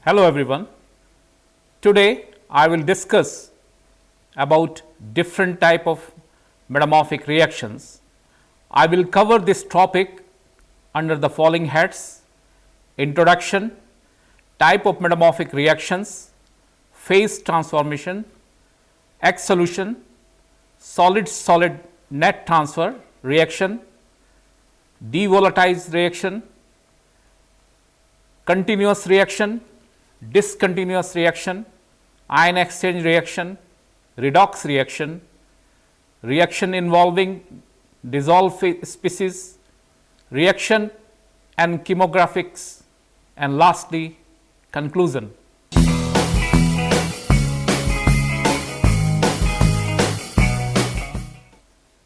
Hello everyone. Today I will discuss about different type of metamorphic reactions. I will cover this topic under the following heads: introduction, type of metamorphic reactions, phase transformation, exsolution, solid-solid net transfer reaction, devolatilized reaction, continuous reaction, discontinuous reaction, ion exchange reaction, redox reaction, reaction involving dissolved species, reaction and chemographics, and lastly conclusion.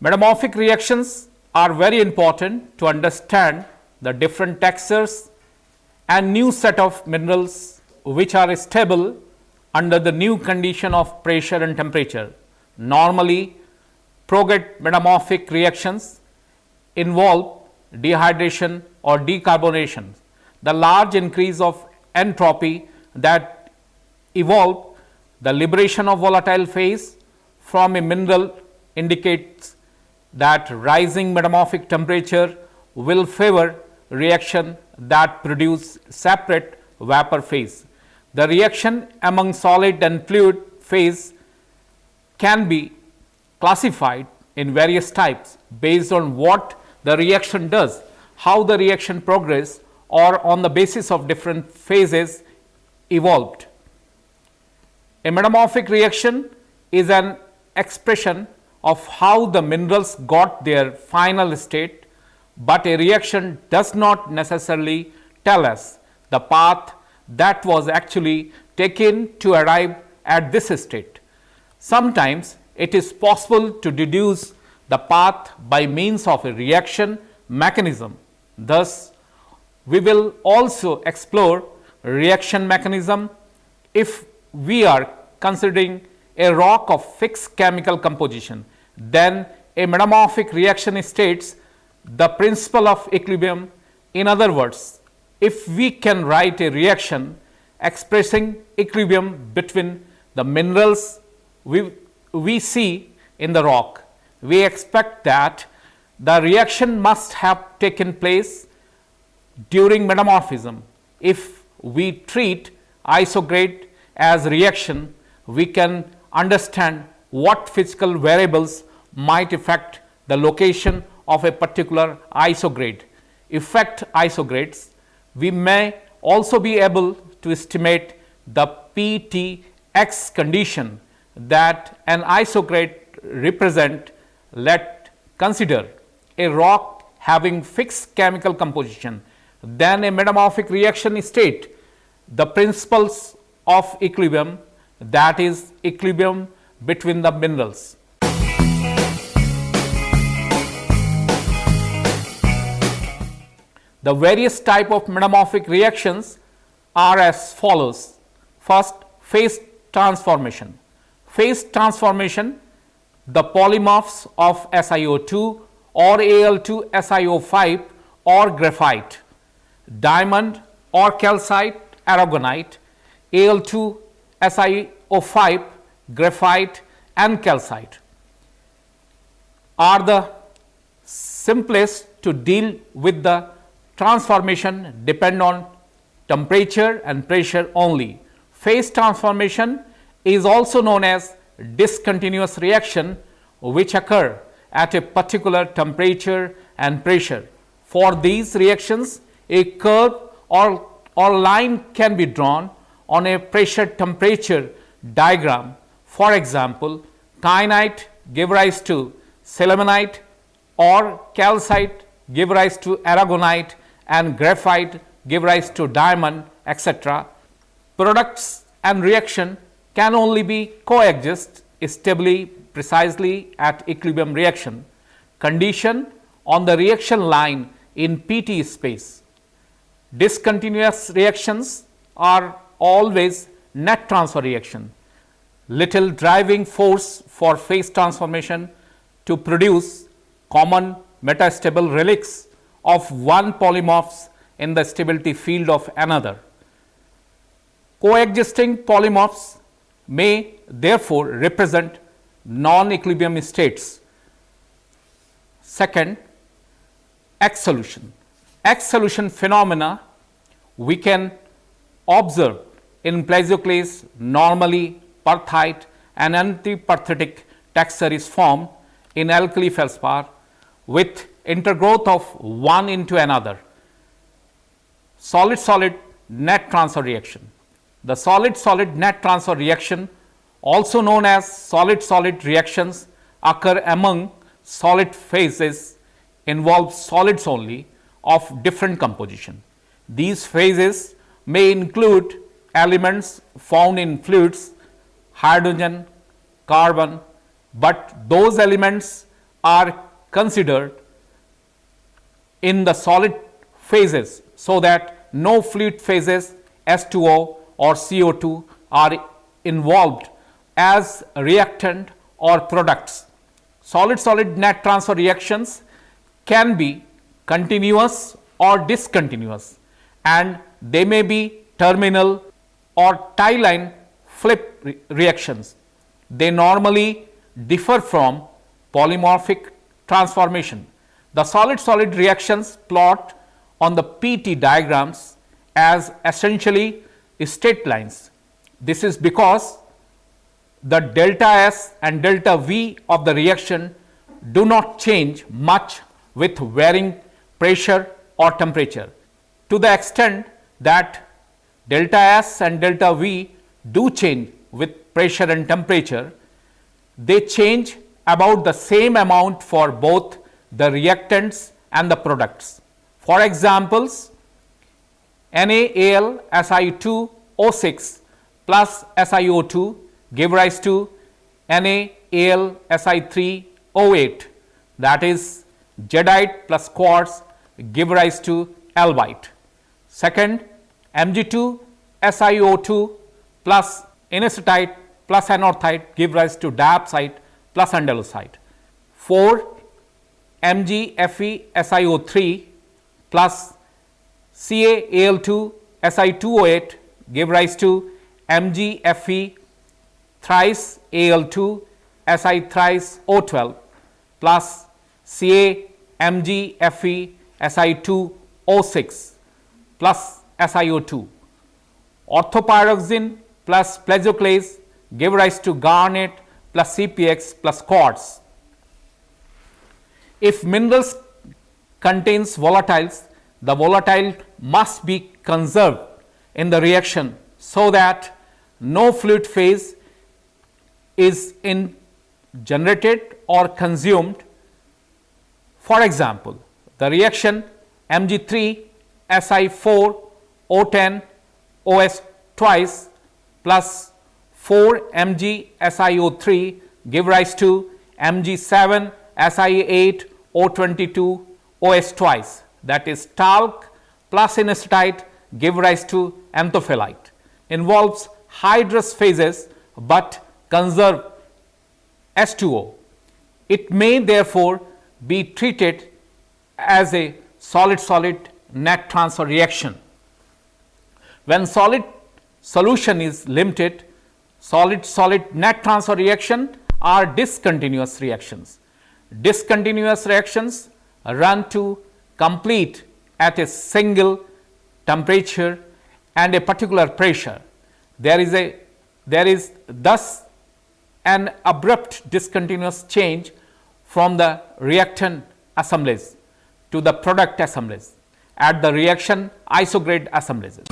Metamorphic reactions are very important to understand the different textures and new set of minerals which are stable under the new condition of pressure and temperature. Normally, prograde metamorphic reactions involve dehydration or decarbonation. The large increase of entropy that evolve the liberation of volatile phase from a mineral indicates that rising metamorphic temperature will favor reaction that produce separate vapor phase. The reaction among solid and fluid phase can be classified in various types based on what the reaction does, how the reaction progress, or on the basis of different phases evolved. A metamorphic reaction is an expression of how the minerals got their final state, but a reaction does not necessarily tell us the path that was actually taken to arrive at this state. Sometimes it is possible to deduce the path by means of a reaction mechanism. Thus, we will also explore reaction mechanism if we are considering a rock of fixed chemical composition. Then a metamorphic reaction states the principle of equilibrium. In other words, if we can write a reaction expressing equilibrium between the minerals we see in the rock, we expect that the reaction must have taken place during metamorphism. If we treat isograde as reaction, we can understand what physical variables might affect the location of a particular isograde. Affect isogrades, we may also be able to estimate the PTX condition that an isograde represent. Let's consider a rock having fixed chemical composition. Then a metamorphic reaction state the principles of equilibrium, that is equilibrium between the minerals. The various type of metamorphic reactions are as follows. First, phase transformation. Phase transformation, the polymorphs of SiO2 or Al2SiO5 or graphite, diamond or calcite aragonite, Al2SiO5, graphite and calcite are the simplest to deal with. The transformation depend on temperature and pressure only. Phase transformation is also known as discontinuous reaction, which occur at a particular temperature and pressure. For these reactions, a curve or line can be drawn on a pressure temperature diagram. For example, kyanite give rise to selemonite or calcite give rise to aragonite and graphite give rise to diamond, etc. Products and reaction can only be coexist stably precisely at equilibrium reaction condition on the reaction line in PT space. Discontinuous reactions are always net transfer reaction. Little driving force for phase transformation to produce common metastable relics of one polymorphs in the stability field of another. Coexisting polymorphs may therefore represent non-equilibrium states. Second, exsolution. Exsolution phenomena we can observe in plagioclase. Normally perthite and antiperthitic texture is formed in alkali feldspar with intergrowth of one into another. Solid-solid net transfer reaction. The solid-solid net transfer reaction, also known as solid-solid reactions, occur among solid phases, involve solids only of different composition. These phases may include elements found in fluids, hydrogen, carbon, but those elements are considered in the solid phases, so that no fluid phases H2O or CO2 are involved as reactant or products. Solid-solid net transfer reactions can be continuous or discontinuous, and they may be terminal or tie line flip reactions. They normally differ from polymorphic transformation. The solid-solid reactions plot on the PT diagrams as essentially straight lines. This is because the delta S and delta V of the reaction do not change much with varying pressure or temperature. To the extent that delta S and delta V do change with pressure and temperature, they change about the same amount for both the reactants and the products. For examples, NaAlSi2O6 plus SiO2 give rise to NaAlSi3O8, that is jadeite plus quartz give rise to albite. Second, Mg2SiO2 plus inositite plus anorthite give rise to diopside plus andalusite. 4, MgFeSiO3 plus CaAl2Si2O8 give rise to MgFe thrice Al2 Si thrice O12 plus CaMgFe Si2O6 plus SiO2. Orthopyroxene plus plagioclase give rise to garnet plus CpX plus quartz. If minerals contains volatiles, the volatile must be conserved in the reaction so that no fluid phase is generated or consumed. For example, the reaction Mg3Si4O10 OS twice plus 4MgSiO3 give rise to Mg7Si8O22 OS twice, that is talc plus inositite give rise to anthophyllite. Involves hydrous phases but conserve H2O. It may therefore be treated as a solid-solid net transfer reaction. When solid solution is limited, solid-solid net transfer reaction are discontinuous reactions. Discontinuous reactions run to complete at a single temperature and a particular pressure. There is thus an abrupt discontinuous change from the reactant assemblage to the product assemblage at the reaction isograde assemblages.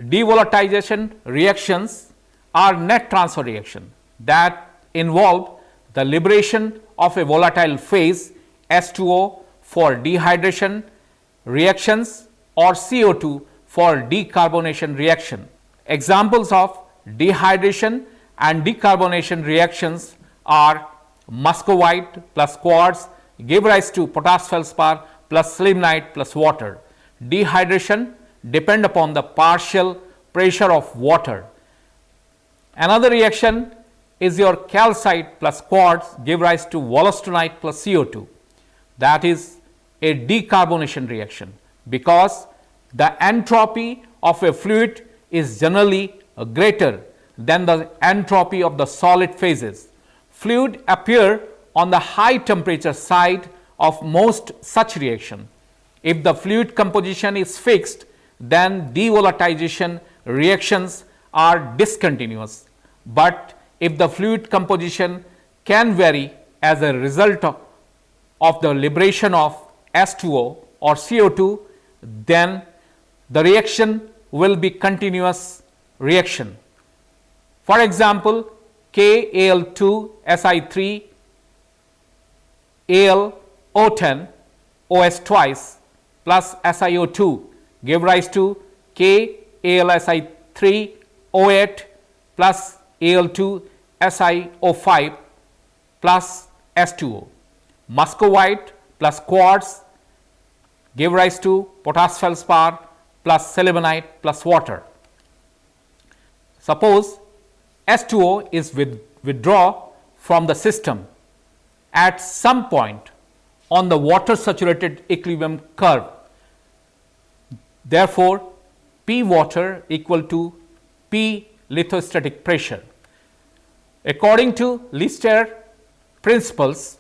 Devolatilization reactions are net transfer reactions that involve the liberation of a volatile phase H2O for dehydration reactions or CO2 for decarbonation reaction. Examples of dehydration and decarbonation reactions are muscovite plus quartz give rise to potash feldspar plus limonite plus water. Dehydration depend upon the partial pressure of water. Another reaction is your calcite plus quartz give rise to wollastonite plus CO2, that is a decarbonation reaction, because the entropy of a fluid is generally greater than the entropy of the solid phases. Fluid appear on the high temperature side of most such reaction. If the fluid composition is fixed, then devolatilization reactions are discontinuous. But if the fluid composition can vary as a result of the liberation of H2O or CO2, then the reaction will be continuous reaction. For example, KAl2Si3 AlO10 OS twice plus SiO2 give rise to KAlSi3 O8 plus Al2 SiO5 plus H2O. Muscovite plus quartz give rise to potash feldspar plus sillimanite plus water. Suppose H2O is withdrawn from the system at some point on the water saturated equilibrium curve. Therefore, P water equal to P lithostatic pressure. According to Lister principles,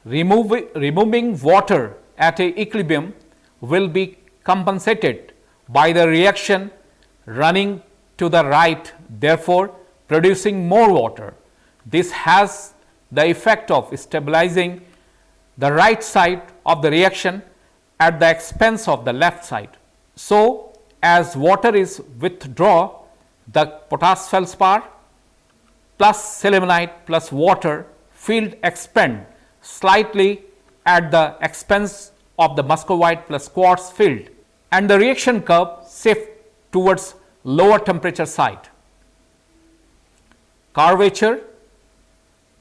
removing water at a equilibrium will be compensated by the reaction running to the right, therefore producing more water. This has the effect of stabilizing the right side of the reaction at the expense of the left side. So, as water is withdrawn, the potash feldspar plus sillimanite plus water field expand slightly at the expense of the muscovite plus quartz field, and the reaction curve shift towards lower temperature side. Curvature.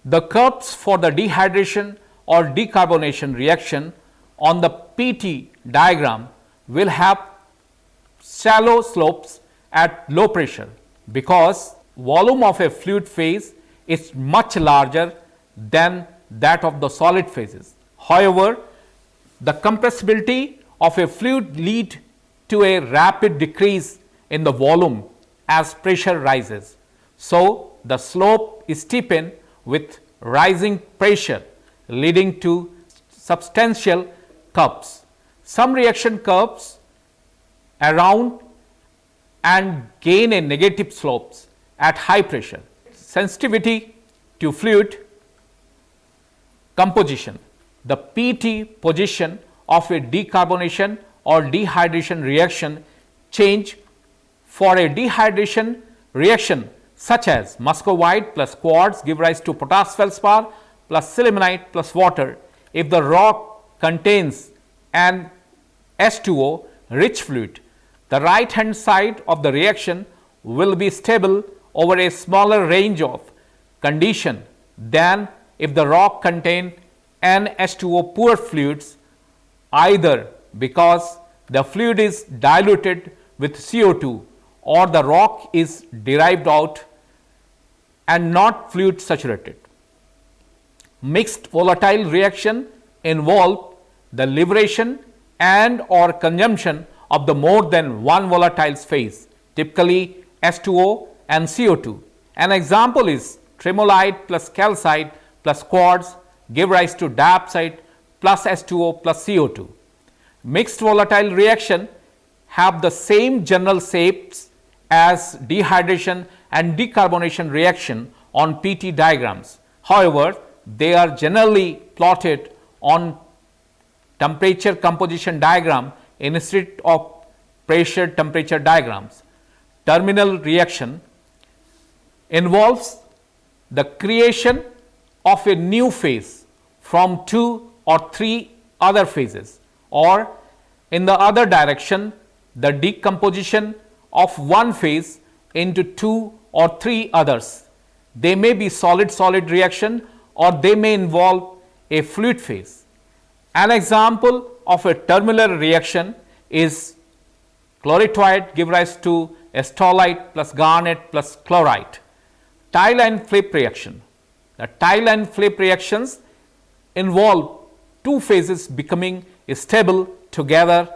The curves for the dehydration or decarbonation reaction on the PT diagram will have shallow slopes at low pressure, because volume of a fluid phase is much larger than that of the solid phases. However, the compressibility of a fluid lead to a rapid decrease in the volume as pressure rises. So, the slope is steepened with rising pressure, leading to substantial curves. Some reaction curves around and gain a negative slopes at high pressure. Sensitivity to fluid composition. The PT position of a decarbonation or dehydration reaction change for a dehydration reaction such as muscovite plus quartz give rise to potash feldspar plus sillimanite plus water. If the rock contains an H2O rich fluid, the right hand side of the reaction will be stable over a smaller range of condition than if the rock contain an H2O poor fluids, either because the fluid is diluted with CO2 or the rock is derived out and not fluid saturated. Mixed volatile reaction involve the liberation and or consumption of the more than one volatile phase, typically H2O and CO2. An example is tremolite plus calcite plus quartz give rise to diopside plus H2O plus CO2. Mixed volatile reaction have the same general shapes as dehydration and decarbonation reaction on PT diagrams. However, they are generally plotted on temperature composition diagram instead of pressure temperature diagrams. Terminal reaction involves the creation of a new phase from 2 or 3 other phases, or in the other direction, the decomposition of one phase into 2 or 3 others. They may be solid-solid reaction or they may involve a fluid phase. An example of a terminal reaction is chloritoid give rise to stolite plus garnet plus chlorite. Tile and flip reaction. The tile and flip reactions involve two phases becoming stable together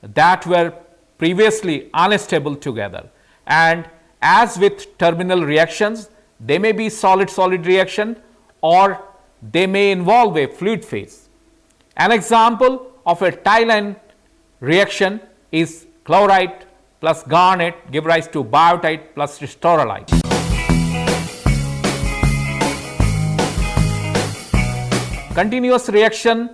that were previously unstable together. And as with terminal reactions, they may be solid-solid reaction or they may involve a fluid phase. An example of a tie-line reaction is chlorite plus garnet give rise to biotite plus restorolite. Continuous reaction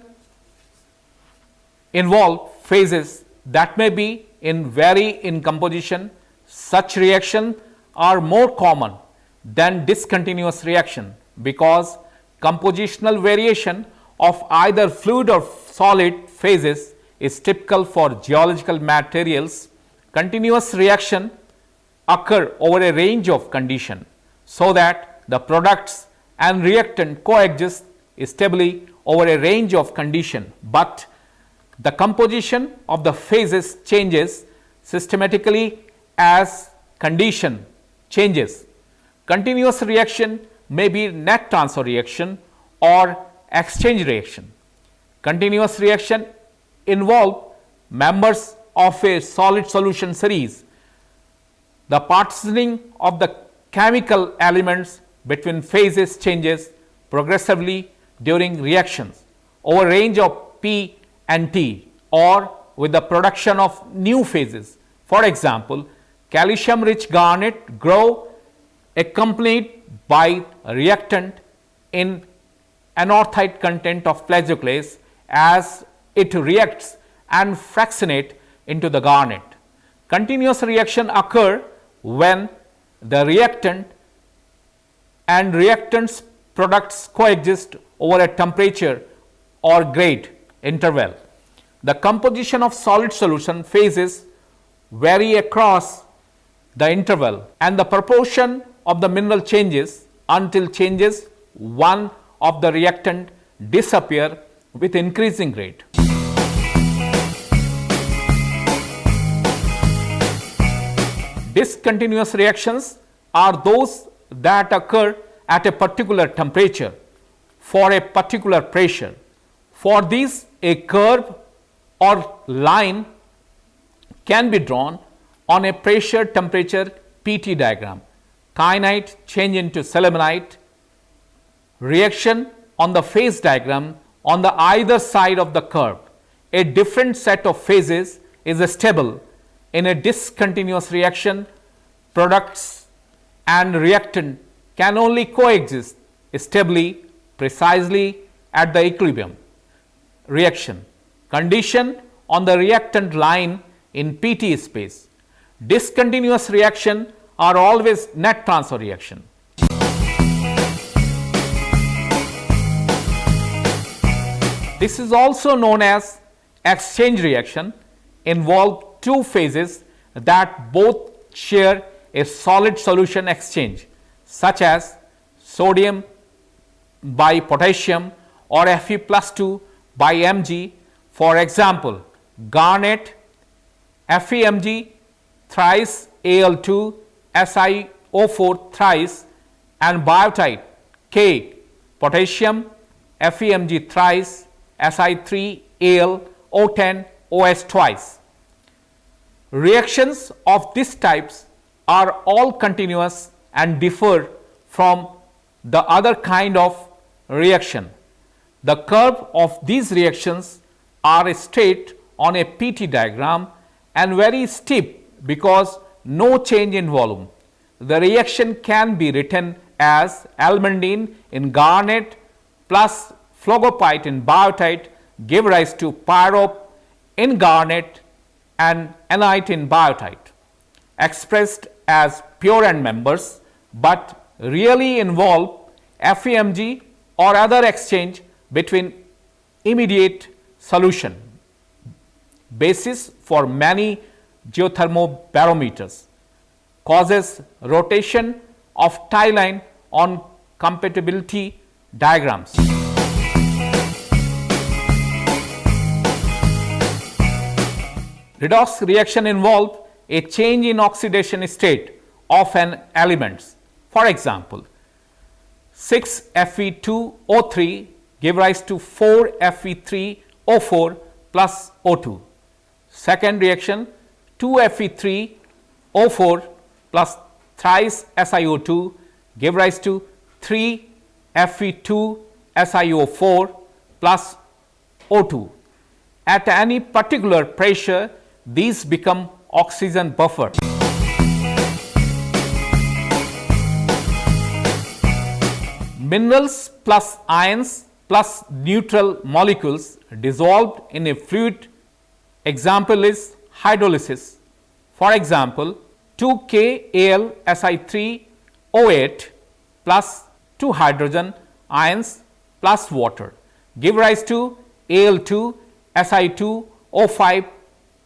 involve phases that may be vary in composition. Such reactions are more common than discontinuous reaction because compositional variation of either fluid or solid phases is typical for geological materials. Continuous reaction occur over a range of conditions so that the products and reactant coexist stably over a range of conditions, but the composition of the phases changes systematically as condition changes. Continuous reaction may be net transfer reaction or exchange reaction. Continuous reaction involve members of a solid solution series. The partitioning of the chemical elements between phases changes progressively during reactions over range of P and T or with the production of new phases. For example, calcium rich garnet grow accompanied by a reactant in anorthite content of plagioclase as it reacts and fractionate into the garnet. Continuous reaction occur when the reactant and reactants products coexist over a temperature or grade interval. The composition of solid solution phases vary across the interval and the proportion of the mineral changes until changes one of the reactant disappear with increasing rate. Discontinuous reactions are those that occur at a particular temperature for a particular pressure. For these, a curve or line can be drawn on a pressure temperature PT diagram. Kyanite change into selemonite, reaction on the phase diagram on the either side of the curve. A different set of phases is stable. In a discontinuous reaction, products and reactant can only coexist stably precisely at the equilibrium reaction condition on the reactant line in PT space. Discontinuous reaction are always net transfer reaction. This is also known as exchange reaction, involve two phases that both share a solid solution exchange, such as sodium by potassium or Fe+2 by Mg. For example, garnet FeMg thrice Al2 SiO4 thrice and biotite K potassium FeMg thrice Si3Al O10 OS twice. Reactions of these types are all continuous and differ from the other kind of reaction. The curve of these reactions are straight on a PT diagram and very steep because no change in volume. The reaction can be written as almandine in garnet plus phlogopite in biotite give rise to pyrope in garnet and enite in biotite, expressed as pure end members, but really involve FeMg or other exchange between immediate solution. Basis for many geothermobarometers causes rotation of tie line on compatibility diagrams. Redox reaction involve a change in oxidation state of an element. For example, 6 Fe2O3 give rise to 4 Fe3O4 plus O2. Second reaction, 2Fe3O4 plus thrice SiO2 give rise to 3Fe2SiO4 plus O2. At any particular pressure, these become oxygen buffer. Minerals plus ions plus neutral molecules dissolved in a fluid, example is hydrolysis. For example, 2KAlSi3O8 plus 2 hydrogen ions plus water give rise to Al2Si2O5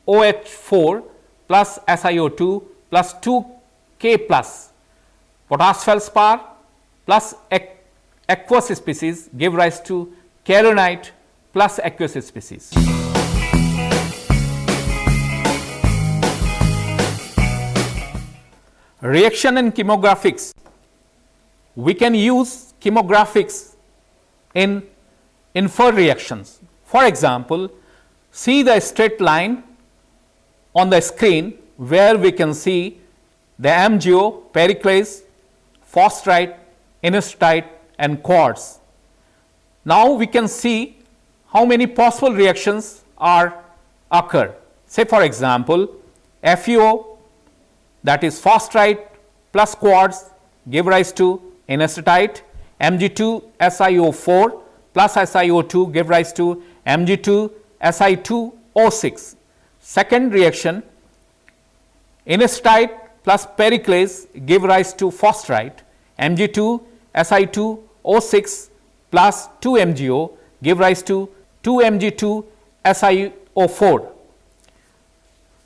OH4 plus SiO2 plus 2K plus potash feldspar plus aqueous species give rise to kaolinite plus aqueous species. Reaction in chemographics. We can use chemographics in infer reactions. For example, see the straight line on the screen where we can see the MgO, periclase, phosphorite, inositide and quartz. Now we can see how many possible reactions occur. Say for example, FeO, that is phosphorite plus quartz give rise to inositide, Mg2SiO4 plus SiO2 give rise to Mg2Si2O6. Second reaction, inositide plus periclase give rise to phosphorite, Mg2Si2O6 plus 2MgO give rise to 2Mg2SiO4.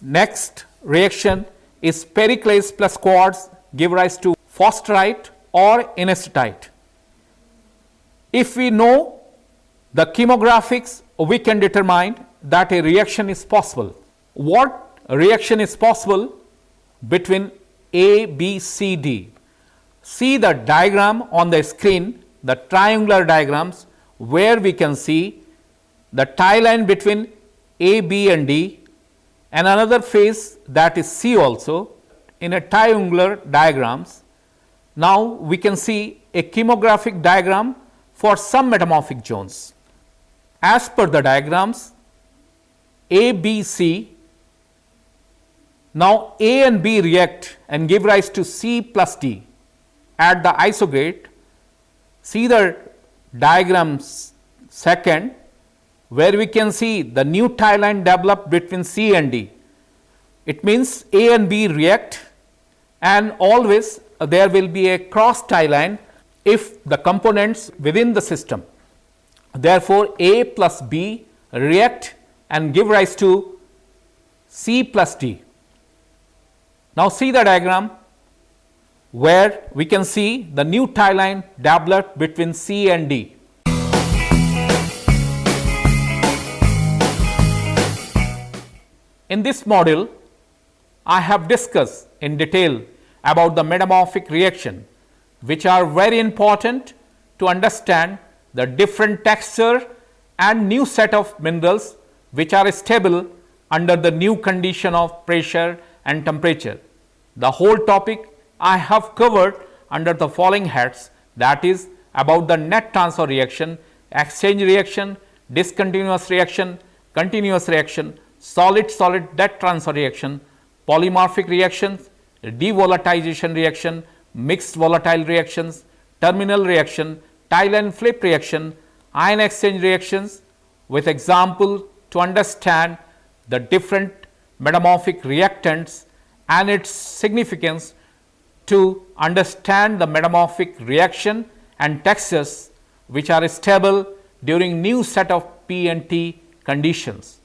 Next reaction is periclase plus quartz give rise to phosphorite or inositide. If we know the chemographics, we can determine that a reaction is possible. What reaction is possible between A, B, C, D? See the diagram on the screen, the triangular diagrams where we can see the tie line between A, B and D and another phase that is C also in a triangular diagrams. Now we can see a chemographic diagram for some metamorphic zones. As per the diagrams A, B, C, now A and B react and give rise to C plus D at the isogate. See the diagrams second where we can see the new tie line developed between C and D. It means A and B react and always there will be a cross tie line if the components within the system. Therefore, A plus B react and give rise to C plus D. Now, see the diagram where we can see the new tie line developed between C and D. In this module, I have discussed in detail about the metamorphic reaction, which are very important to understand the different texture and new set of minerals which are stable under the new condition of pressure and temperature. The whole topic I have covered under the following heads, that is about the net transfer reaction, exchange reaction, discontinuous reaction, continuous reaction, solid-solid net transfer reaction, polymorphic reactions, devolatilization reaction, mixed volatile reactions, terminal reaction, tie line flip reaction, ion exchange reactions, with example to understand the different metamorphic reactants and its significance to understand the metamorphic reaction and textures which are stable during new set of P and T conditions.